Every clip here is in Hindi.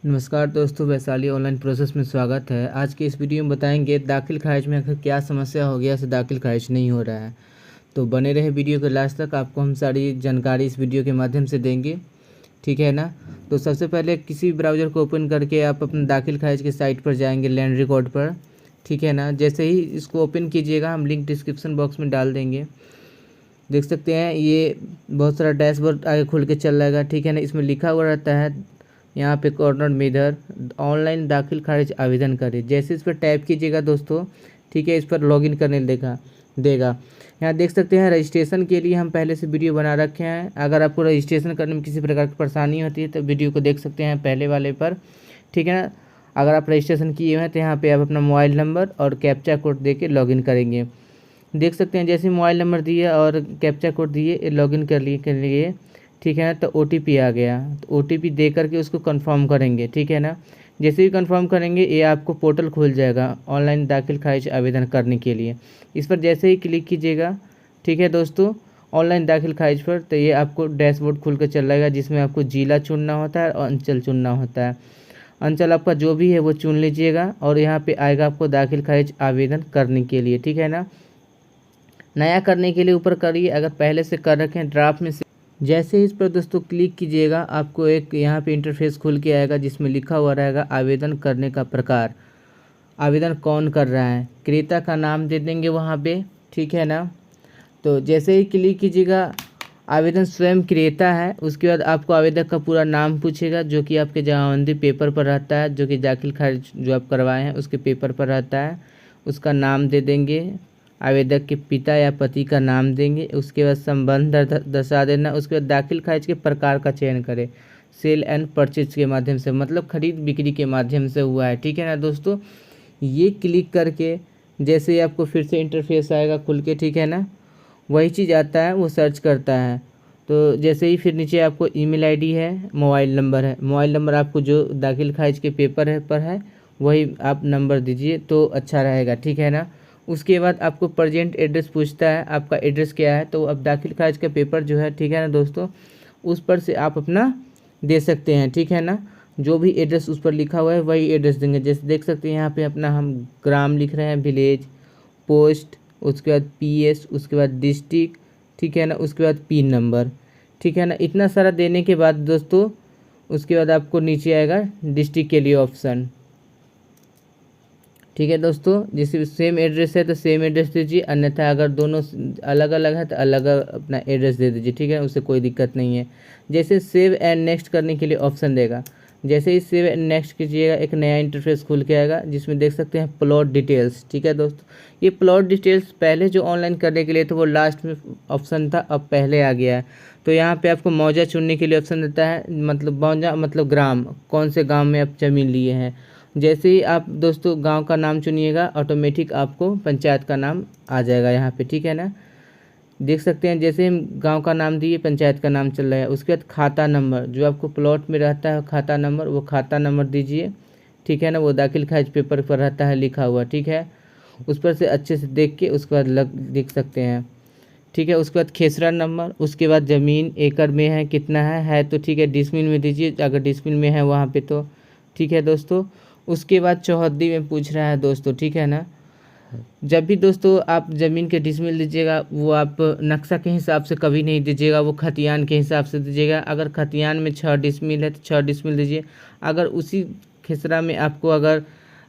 नमस्कार दोस्तों, वैशाली ऑनलाइन प्रोसेस में स्वागत है। आज के इस वीडियो में बताएंगे दाखिल खारिज में आखिर क्या समस्या हो गया से दाखिल खारिज नहीं हो रहा है। तो बने रहे वीडियो के लास्ट तक, आपको हम सारी जानकारी इस वीडियो के माध्यम से देंगे, ठीक है ना। तो सबसे पहले किसी भी ब्राउज़र को ओपन करके आप अपने दाखिल खारिज की साइट पर जाएंगे, लैंड रिकॉर्ड पर, ठीक है ना। जैसे ही इसको ओपन कीजिएगा, हम लिंक डिस्क्रिप्शन बॉक्स में डाल देंगे। देख सकते हैं ये बहुत सारा डैशबोर्ड आगे खुल के चल जाएगा, ठीक है ना। इसमें लिखा हुआ रहता है यहाँ पे कॉर्नर में इधर, ऑनलाइन दाखिल खारिज आवेदन करें। जैसे इस पर टैप कीजिएगा दोस्तों, ठीक है, इस पर लॉगिन करने देगा। यहाँ देख सकते हैं रजिस्ट्रेशन के लिए हम पहले से वीडियो बना रखे हैं। अगर आपको रजिस्ट्रेशन करने में किसी प्रकार की परेशानी होती है तो वीडियो को देख सकते हैं पहले वाले पर, ठीक है ना। अगर आप रजिस्ट्रेशन किए हुए हैं तो यहाँ पे आप अपना मोबाइल नंबर और कैप्चा कोड दे के लॉगिन करेंगे। देख सकते हैं जैसे मोबाइल नंबर दिए और कैप्चा कोड दिए, लॉगिन कर लिए, ठीक है ना। तो OTP आ गया, तो OTP दे करके उसको कंफर्म करेंगे, ठीक है ना। जैसे ही कंफर्म करेंगे ये आपको पोर्टल खुल जाएगा ऑनलाइन दाखिल खारिज आवेदन करने के लिए। इस पर जैसे ही क्लिक कीजिएगा, ठीक है दोस्तों, ऑनलाइन दाखिल खारिज पर, तो ये आपको डैशबोर्ड खुल कर चल जाएगा, जिसमें आपको जिला चुनना होता है और अंचल चुनना होता है। अंचल आपका जो भी है वो चुन लीजिएगा और यहाँ पे आएगा आपको दाखिल खारिज आवेदन करने के लिए, ठीक है ना। नया करने के लिए ऊपर करिए, अगर पहले से कर रखें ड्राफ्ट में से। जैसे ही इस पर दोस्तों क्लिक कीजिएगा, आपको एक यहाँ पे इंटरफेस खुल के आएगा जिसमें लिखा हुआ रहेगा आवेदन करने का प्रकार, आवेदन कौन कर रहा है, क्रेता का नाम दे देंगे वहाँ पे, ठीक है ना। तो जैसे ही क्लिक कीजिएगा, आवेदन स्वयं क्रेता है। उसके बाद आपको आवेदक का पूरा नाम पूछेगा, जो कि आपके जमाबंदी पेपर पर रहता है, जो कि दाखिल खारिज जो आप करवाए हैं उसके पेपर पर रहता है। उसका नाम दे देंगे, आवेदक के पिता या पति का नाम देंगे। उसके बाद संबंध दर्शा देना। उसके बाद दाखिल खारिज के प्रकार का चयन करें, सेल एंड परचेज के माध्यम से, मतलब खरीद बिक्री के माध्यम से हुआ है, ठीक है ना दोस्तों। ये क्लिक करके जैसे ही आपको फिर से इंटरफेस आएगा खुल के, ठीक है ना, वही चीज़ आता है, वो सर्च करता है। तो जैसे ही फिर नीचे आपको ईमेल आईडी है, मोबाइल नंबर है, मोबाइल नंबर आपको जो दाखिल खारिज के पेपर है पर है वही आप नंबर दीजिए तो अच्छा रहेगा, ठीक है ना। उसके बाद आपको प्रेजेंट एड्रेस पूछता है, आपका एड्रेस क्या है। तो अब दाखिल खारिज का पेपर जो है, ठीक है ना दोस्तों, उस पर से आप अपना दे सकते हैं, ठीक है ना। जो भी एड्रेस उस पर लिखा हुआ है वही एड्रेस देंगे। जैसे देख सकते हैं यहाँ पे अपना हम ग्राम लिख रहे हैं, विलेज, पोस्ट, उसके बाद PS, उसके बाद डिस्ट्रिक्ट, ठीक है ना, उसके बाद पिन नंबर, ठीक है ना। इतना सारा देने के बाद दोस्तों उसके बाद आपको नीचे आएगा डिस्ट्रिक्ट के लिए ऑप्शन, ठीक है दोस्तों। जैसे सेम एड्रेस है तो सेम एड्रेस दीजिए, अन्यथा अगर दोनों अलग अलग है तो अलग अपना एड्रेस दे दीजिए, ठीक है, उससे कोई दिक्कत नहीं है। जैसे सेव एंड नेक्स्ट करने के लिए ऑप्शन देगा, जैसे ही सेव एंड नेक्स्ट कीजिएगा एक नया इंटरफेस खुल के आएगा जिसमें देख सकते हैं प्लॉट डिटेल्स, ठीक है दोस्तों। ये प्लॉट डिटेल्स पहले जो ऑनलाइन करने के लिए तो वो लास्ट में ऑप्शन था, अब पहले आ गया है। तो यहाँ पे आपको मौजा चुनने के लिए ऑप्शन देता है, मतलब मौजा मतलब ग्राम, कौन से गाँव में आप ज़मीन लिए हैं। जैसे ही आप दोस्तों गांव का नाम चुनिएगा, ऑटोमेटिक आपको पंचायत का नाम आ जाएगा यहाँ पे, ठीक है ना। देख सकते हैं जैसे हम गांव का नाम दिए, पंचायत का नाम चल रहा है। उसके बाद खाता नंबर, जो आपको प्लॉट में रहता है खाता नंबर, वो खाता नंबर दीजिए, ठीक है ना। वो दाखिल खारिज पेपर पर रहता है लिखा हुआ, ठीक है। उस पर से अच्छे से देख के उसके बाद देख सकते हैं, ठीक है। उसके बाद खेसरा नंबर, उसके बाद ज़मीन एकड़ में है कितना है तो ठीक है, डिसमिल में दीजिए अगर डिसमिल में है वहाँ पे तो, ठीक है दोस्तों। उसके बाद चौहद्दी में पूछ रहा है दोस्तों, ठीक है ना। जब भी दोस्तों आप ज़मीन के डिसमिल दीजिएगा, वो आप नक्शा के हिसाब से कभी नहीं दीजिएगा, वो खतियान के हिसाब से दीजिएगा। अगर खतियान में 6 डिसमिल है तो 6 डिसमिल दीजिए। अगर उसी खेसरा में आपको अगर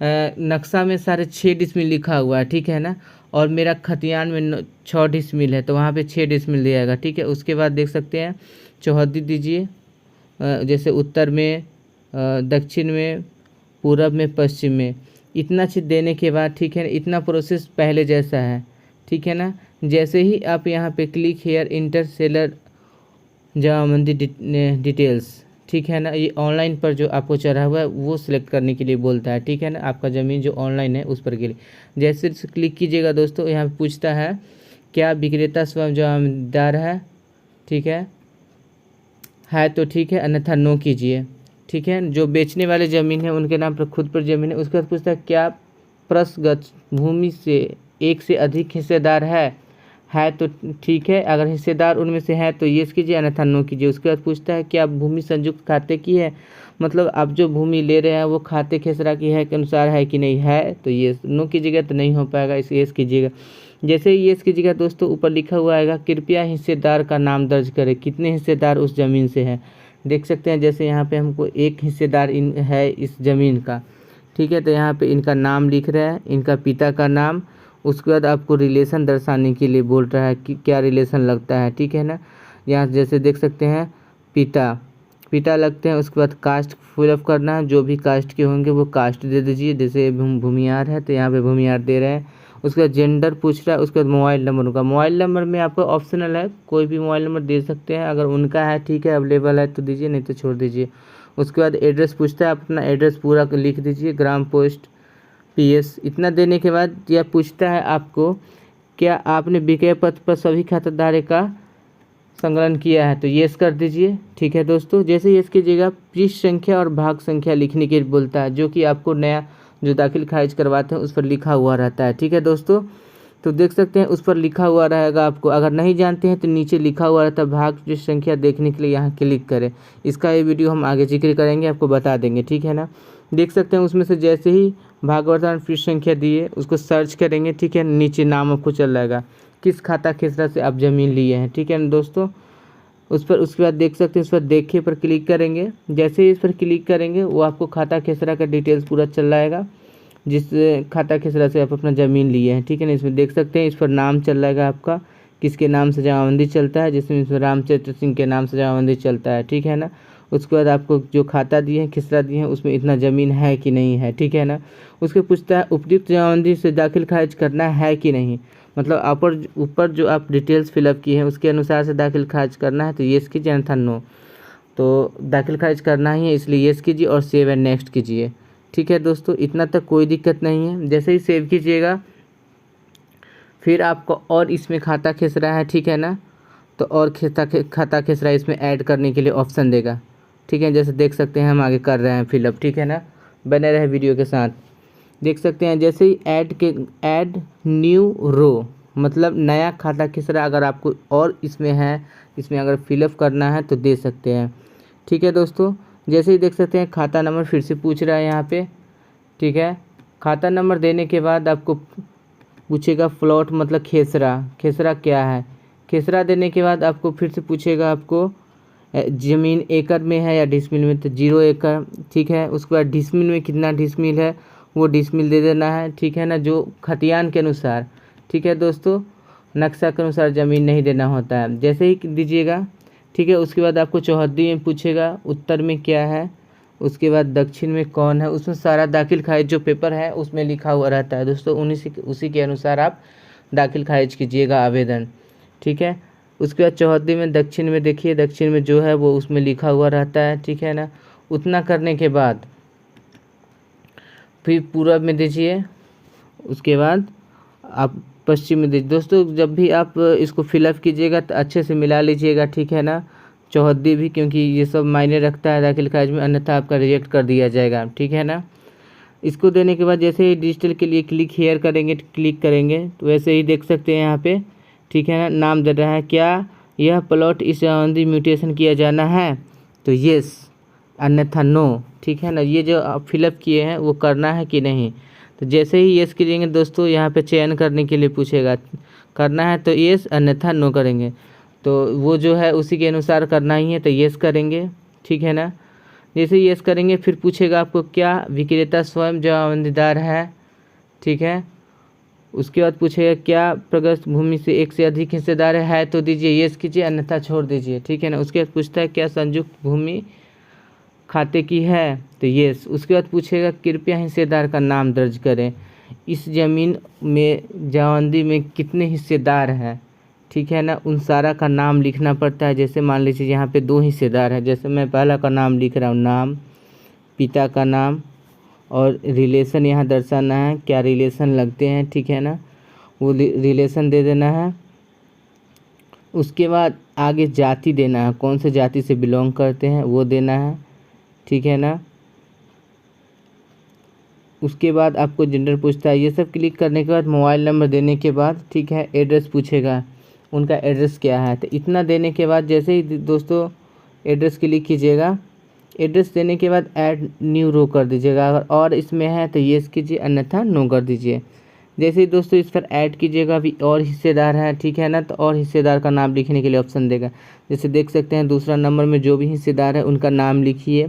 नक्शा में 6.5 डिसमिल लिखा हुआ है, ठीक है ना, और मेरा खतियान में 6 डिसमिल है तो वहाँ पे 6 डिसमिल दिएगा, ठीक है। उसके बाद देख सकते हैं चौहद्दी दीजिए, जैसे उत्तर में, दक्षिण में, पूरब में, पश्चिम में। इतना चीज़ देने के बाद, ठीक है ना, इतना प्रोसेस पहले जैसा है, ठीक है ना। जैसे ही आप यहाँ पे click here inter seller jamabandi details, ठीक है ना, ये ऑनलाइन पर जो आपको चढ़ा हुआ है वो सिलेक्ट करने के लिए बोलता है, ठीक है ना। आपका ज़मीन जो ऑनलाइन है उस पर के लिए जैसे क्लिक कीजिएगा दोस्तों, यहाँ पे पूछता है क्या विक्रेता स्वयं जमानतदार है, ठीक है तो ठीक है, अन्यथा नो कीजिए, ठीक है। जो बेचने वाले ज़मीन है उनके नाम पर खुद पर ज़मीन है। उसके बाद पूछता है क्या प्रसगत भूमि से एक से अधिक हिस्सेदार है तो ठीक है, अगर हिस्सेदार उनमें से है तो येस कीजिए अन्यथा नो कीजिए। उसके बाद पूछता है क्या भूमि संयुक्त खाते की है, मतलब आप जो भूमि ले रहे हैं वो खाते खेसरा की है के अनुसार है कि नहीं है तो येस, नो कीजिएगा तो नहीं हो पाएगा, इसे येस कीजिएगा। जैसे ही येस कीजिएगा दोस्तों ऊपर लिखा हुआ आएगा कृपया हिस्सेदार का नाम दर्ज करें, कितने हिस्सेदार उस ज़मीन से है। देख सकते हैं जैसे यहाँ पे हमको एक हिस्सेदार इन है इस ज़मीन का, ठीक है, तो यहाँ पे इनका नाम लिख रहा है, इनका पिता का नाम। उसके बाद आपको रिलेशन दर्शाने के लिए बोल रहा है कि क्या रिलेशन लगता है, ठीक है ना। यहाँ जैसे देख सकते हैं पिता लगते हैं। उसके बाद कास्ट फिलअप करना है, जो भी कास्ट के होंगे वो कास्ट दे दीजिए, जैसे भूमियार है तो यहाँ पे भूमियार दे रहे हैं। उसके बाद जेंडर पूछ रहा है। उसके बाद मोबाइल नंबर होगा, मोबाइल नंबर में आपको ऑप्शनल है, कोई भी मोबाइल नंबर दे सकते हैं, अगर उनका है ठीक है अवेलेबल है तो दीजिए, नहीं तो छोड़ दीजिए। उसके बाद एड्रेस पूछता है, आप अपना एड्रेस पूरा लिख दीजिए, ग्राम पोस्ट PS। इतना देने के बाद यह पूछता है आपको क्या आपने विक्रय पत्र पर सभी खाताधारक का संकलन किया है, तो येस कर दीजिए, ठीक है दोस्तों। जैसे येस कीजिएगा पृष्ठ संख्या और भाग संख्या लिखने के लिए बोलता है, जो कि आपको नया जो दाखिल खारिज करवाते हैं उस पर लिखा हुआ रहता है, ठीक है दोस्तों। तो देख सकते हैं उस पर लिखा हुआ रहेगा, आपको अगर नहीं जानते हैं तो नीचे लिखा हुआ रहता है भाग पृष्ठ संख्या, देखने के लिए यहाँ क्लिक करें। इसका ये वीडियो हम आगे जिक्र करेंगे, आपको बता देंगे, ठीक है ना। देख सकते हैं उसमें से जैसे ही भागवतान पृष्ठ संख्या दिए उसको सर्च करेंगे, ठीक है, नीचे नाम आपको चल जाएगा किस खाता खेसरा से आप ज़मीन लिए हैं, ठीक है ना दोस्तों। उस पर उसके बाद देख सकते हैं उस पर देखिए पर क्लिक करेंगे। जैसे ही इस पर क्लिक करेंगे वो आपको खाता खेसरा का डिटेल्स पूरा चल जाएगा, जिस खाता खेसरा से आप अपना ज़मीन लिए हैं, ठीक है ना। इसमें देख सकते हैं इस पर नाम चल जाएगा आपका, किसके नाम से जमाबंदी चलता है, जिसमें इसमें रामचंद्र सिंह के नाम से जमाबंदी चलता है, ठीक है ना। उसके बाद आपको जो खाता दिए हैं खेसरा दिए हैं उसमें इतना ज़मीन है कि नहीं है, ठीक है ना। उसके पूछता है उपयुक्त जमाबंदी से दाखिल खारिज करना है कि नहीं, मतलब ऊपर जो आप डिटेल्स फिलअप की हैं उसके अनुसार से दाखिल खारिज करना है तो येस कीजिए अन्यथा नो। तो दाखिल खारिज करना ही है इसलिए येस कीजिए और सेव एंड नेक्स्ट कीजिए, ठीक है दोस्तों। इतना तक कोई दिक्कत नहीं है। जैसे ही सेव कीजिएगा फिर आपको और इसमें खाता खेसरा है, ठीक है ना, तो और खाता खेसरा इसमें ऐड करने के लिए ऑप्शन देगा, ठीक है। जैसे देख सकते हैं हम आगे कर रहे हैं फिलअप, ठीक है ना, बने रहे वीडियो के साथ। देख सकते हैं जैसे ही ऐड न्यू रो, मतलब नया खाता खेसरा अगर आपको और इसमें है, इसमें अगर फिलअप करना है तो दे सकते हैं, ठीक है दोस्तों। जैसे ही देख सकते हैं खाता नंबर फिर से पूछ रहा है यहाँ पे, ठीक है। खाता नंबर देने के बाद आपको पूछेगा प्लॉट मतलब खेसरा क्या है। खेसरा देने के बाद आपको फिर से पूछेगा आपको ज़मीन एकड़ में है या डिसमिल में, तो 0 एकड़, ठीक है। उसके बाद डिसमिल में कितना डिसमिल है वो डिसमिल दे देना है, ठीक है ना, जो खतियान के अनुसार, ठीक है दोस्तों, नक्शा के अनुसार ज़मीन नहीं देना होता है। जैसे ही दीजिएगा, ठीक है। उसके बाद आपको चौहद्दी में पूछेगा उत्तर में क्या है, उसके बाद दक्षिण में कौन है, उसमें सारा दाखिल खारिज जो पेपर है उसमें लिखा हुआ रहता है दोस्तों, उसी के अनुसार आप दाखिल खारिज कीजिएगा आवेदन, ठीक है। उसके बाद चौहद्दी में दक्षिण में देखिए, दक्षिण में जो है वो उसमें लिखा हुआ रहता है, ठीक है ना। उतना करने के बाद फिर पूरब में दीजिए, उसके बाद आप पश्चिम में दीजिए। दोस्तों जब भी आप इसको फिलअप कीजिएगा तो अच्छे से मिला लीजिएगा, ठीक है ना, चौहद्दी भी, क्योंकि ये सब मायने रखता है दाखिल खारिज में, अन्यथा आपका रिजेक्ट कर दिया जाएगा, ठीक है ना। इसको देने के बाद जैसे ही डिजिटल के लिए क्लिक हेयर करेंगे, क्लिक करेंगे तो वैसे ही देख सकते हैं यहाँ पे, ठीक है ना, नाम दे रहा है क्या यह प्लॉट इस जमाबंदी म्यूटेशन किया जाना है, तो येस अन्यथा नो, ठीक है ना। ये जो आप फिलअप किए हैं वो करना है कि नहीं, तो जैसे ही येस करेंगे दोस्तों यहाँ पे चयन करने के लिए पूछेगा, करना है तो येस अन्यथा नो करेंगे, तो वो जो है उसी के अनुसार करना ही है तो येस करेंगे, ठीक है ना। जैसे येस करेंगे फिर पूछेगा आपको क्या विक्रेता स्वयं जमाबंदीदार है, ठीक है। उसके बाद पूछेगा क्या प्रगत भूमि से एक से अधिक हिस्सेदार है तो दीजिए येस कीजिए अन्यथा छोड़ दीजिए, ठीक है ना। उसके बाद पूछता है क्या संयुक्त भूमि खाते की है, तो येस। उसके बाद पूछेगा कृपया हिस्सेदार का नाम दर्ज करें, इस ज़मीन में जमाबंदी में कितने हिस्सेदार हैं, ठीक है ना, उन सारा का नाम लिखना पड़ता है। जैसे मान लीजिए यहाँ पे 2 हिस्सेदार हैं, जैसे मैं पहला का नाम लिख रहा हूँ, नाम, पिता का नाम और रिलेशन यहाँ दर्शाना है, क्या रिलेशन लगते हैं, ठीक है ना, वो रिलेशन दे देना है। उसके बाद आगे जाति देना है, कौन से जाति से बिलोंग करते हैं वो देना है, ठीक है ना। उसके बाद आपको जेंडर पूछता है, ये सब क्लिक करने के बाद मोबाइल नंबर देने के बाद, ठीक है, एड्रेस पूछेगा उनका एड्रेस क्या है। तो इतना देने के बाद जैसे ही दोस्तों एड्रेस क्लिक कीजिएगा, एड्रेस देने के बाद ऐड न्यू रो कर दीजिएगा। अगर और इसमें है तो येस कीजिए, अन्यथा नो कर दीजिए। जैसे ही दोस्तों इस पर ऐड कीजिएगा, अभी और हिस्सेदार है, ठीक है ना, तो और हिस्सेदार का नाम लिखने के लिए ऑप्शन देगा। जैसे देख सकते हैं दूसरा नंबर में जो भी हिस्सेदार है उनका नाम लिखिए,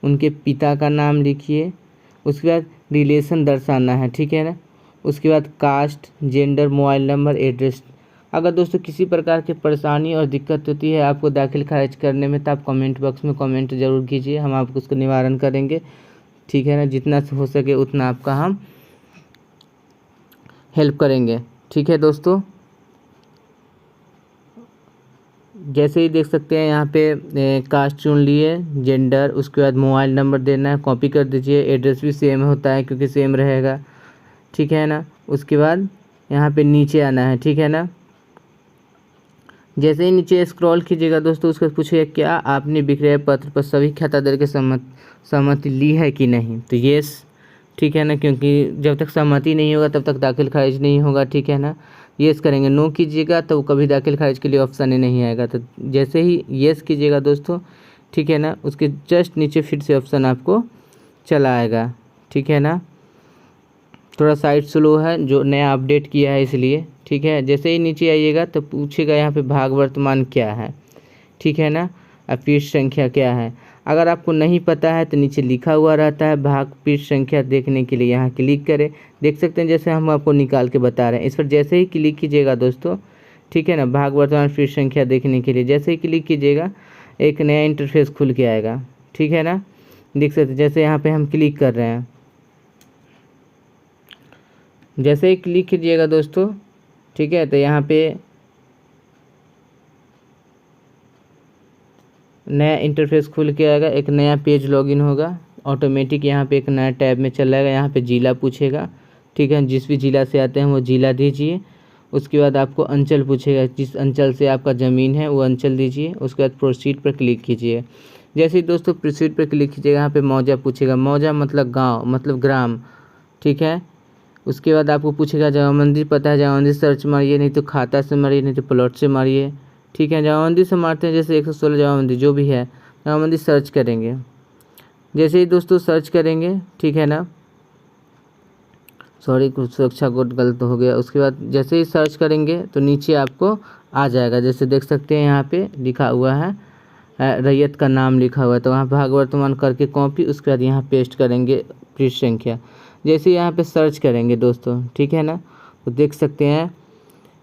उनके पिता का नाम लिखिए, उसके बाद रिलेशन दर्शाना है, ठीक है ना, उसके बाद caste, gender, mobile number, address. अगर दोस्तों किसी प्रकार की परेशानी और दिक्कत होती है आपको दाखिल खारिज करने में, तो आप कमेंट बॉक्स में कमेंट ज़रूर कीजिए, हम आपको उसका निवारण करेंगे, ठीक है ना, जितना हो सके उतना आपका हम हेल्प करेंगे, ठीक है दोस्तों। जैसे ही देख सकते हैं यहाँ पे कास्ट चुन लिए, जेंडर, उसके बाद मोबाइल नंबर देना है, कॉपी कर दीजिए। एड्रेस भी सेम होता है क्योंकि सेम रहेगा, ठीक है ना। उसके बाद यहाँ पे नीचे आना है, ठीक है ना। जैसे ही नीचे स्क्रॉल कीजिएगा दोस्तों, उसको पूछिएगा क्या आपने विक्रय पत्र पर सभी खाताधारक की सहमति ली है कि नहीं। तो येस, ठीक है ना, क्योंकि जब तक सहमति नहीं होगा तब तक दाखिल खारिज नहीं होगा, ठीक है ना। येस करेंगे, नो कीजिएगा तो कभी दाखिल खारिज के लिए ऑप्शन ही नहीं आएगा। तो जैसे ही येस कीजिएगा दोस्तों, ठीक है ना, उसके जस्ट नीचे फिर से ऑप्शन आपको चला आएगा, ठीक है ना। थोड़ा साइट स्लो है, जो नया अपडेट किया है इसलिए, ठीक है। जैसे ही नीचे आइएगा तो पूछेगा यहाँ पे भाग वर्तमान क्या है, ठीक है ना, और पृष्ठ संख्या क्या है। अगर आपको नहीं पता है तो नीचे लिखा हुआ रहता है भाग पृष्ठ संख्या, देखने के लिए यहाँ क्लिक करें। देख सकते हैं जैसे हम आपको निकाल के बता रहे हैं, इस पर जैसे ही क्लिक कीजिएगा दोस्तों, ठीक है ना, भाग वर्तमान पृष्ठ संख्या देखने के लिए जैसे ही क्लिक कीजिएगा एक नया इंटरफेस खुल के आएगा, ठीक है ना। देख सकते हैं जैसे यहाँ पर हम क्लिक कर रहे हैं, जैसे ही क्लिक कीजिएगा दोस्तों, ठीक है, तो यहाँ पे नया इंटरफेस खुल के आएगा, एक नया पेज लॉगिन होगा ऑटोमेटिक। यहाँ पे एक नया टैब में चल जाएगा, यहाँ पे जिला पूछेगा, ठीक है, जिस भी जिला से आते हैं वो जिला दीजिए। उसके बाद आपको अंचल पूछेगा, जिस अंचल से आपका ज़मीन है वो अंचल दीजिए। उसके बाद प्रोसीड पर क्लिक कीजिए। जैसे ही दोस्तों प्रोसीड पर क्लिक कीजिएगा, यहाँ पे मौजा पूछेगा, मौजा मतलब गाँव, मतलब ग्राम, ठीक है। उसके बाद आपको पूछेगा जामा मंदिर पता है, जामा मंदिर सर्च मारिए, नहीं तो खाता से मारिए, नहीं तो प्लॉट से मारिए, ठीक है। जामा मंदिर से मारते हैं, जैसे 116 जामा मंदिर जो भी है, जामा मंदिर सर्च करेंगे। जैसे ही दोस्तों सर्च करेंगे, ठीक है ना, सॉरी कुछ सुरक्षा कोड गलत हो गया। उसके बाद जैसे ही सर्च करेंगे तो नीचे आपको आ जाएगा, जैसे देख सकते हैं यहाँ पे लिखा हुआ है रैयत का नाम लिखा हुआ है, तो वहाँ भाग वर्तमान करके कॉपी, उसके बाद यहाँ पेस्ट करेंगे पृष्ठ संख्या। जैसे यहाँ पे सर्च करेंगे दोस्तों, ठीक है ना, तो देख सकते हैं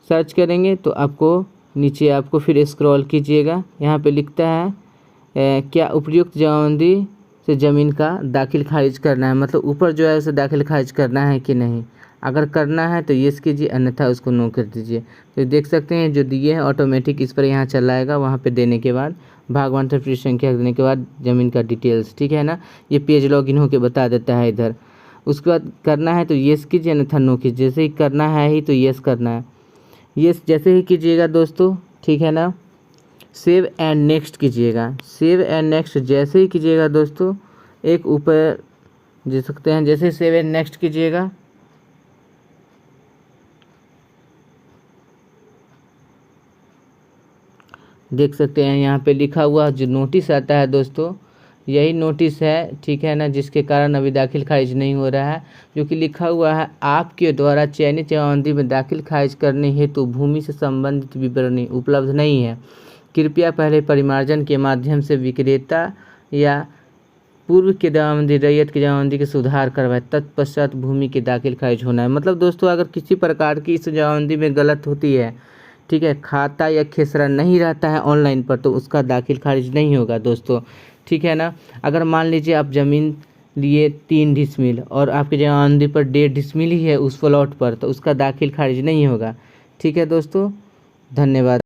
सर्च करेंगे तो आपको नीचे आपको फिर स्क्रॉल कीजिएगा, यहाँ पे लिखता है क्या उपयुक्त जमाबंदी से ज़मीन का दाखिल खारिज करना है, मतलब ऊपर जो है उसे दाखिल खारिज करना है कि नहीं। अगर करना है तो येस कीजिए, अन्यथा उसको नो कर दीजिए। तो देख सकते हैं जो दिए हैं ऑटोमेटिक इस पर यहाँ चला आएगा, वहाँ पे देने के बाद भागवान पृष्ठ संख्या देने के बाद ज़मीन का डिटेल्स, ठीक है ना, ये पेज लॉगिन होकर बता देता है इधर। उसके बाद करना है तो येस कीजिए, अन्यथा नो कीजिए। जैसे ही करना है ही तो येस करना है, येस जैसे ही कीजिएगा दोस्तों, ठीक है ना। सेव एंड नेक्स्ट कीजिएगा, सेव एंड नेक्स्ट जैसे ही कीजिएगा दोस्तों, एक ऊपर देख सकते हैं, जैसे सेव एंड नेक्स्ट कीजिएगा, देख सकते हैं यहाँ पे लिखा हुआ जो नोटिस आता है दोस्तों, यही नोटिस है, ठीक है ना, जिसके कारण अभी दाखिल खारिज नहीं हो रहा है, जो कि लिखा हुआ है आपके द्वारा चयनित जमाबंदी में दाखिल खारिज करने हेतु भूमि से संबंधित विवरणी उपलब्ध नहीं है। कृपया पहले परिमार्जन के माध्यम से विक्रेता या पूर्व के जमाबंदी रैयत की जमाबंदी के सुधार करवाए, तत्पश्चात भूमि के दाखिल खारिज होना है। मतलब दोस्तों अगर किसी प्रकार की इस जमाबंदी में गलत होती है, ठीक है, खाता या खेसरा नहीं रहता है ऑनलाइन पर, तो उसका दाखिल खारिज नहीं होगा दोस्तों, ठीक है ना। अगर मान लीजिए आप ज़मीन लिए 3 डिसमिल और आपकी जमाबंदी पर 1.5 डिसमिल ही है उस प्लॉट पर, तो उसका दाखिल खारिज नहीं होगा, ठीक है दोस्तों। धन्यवाद।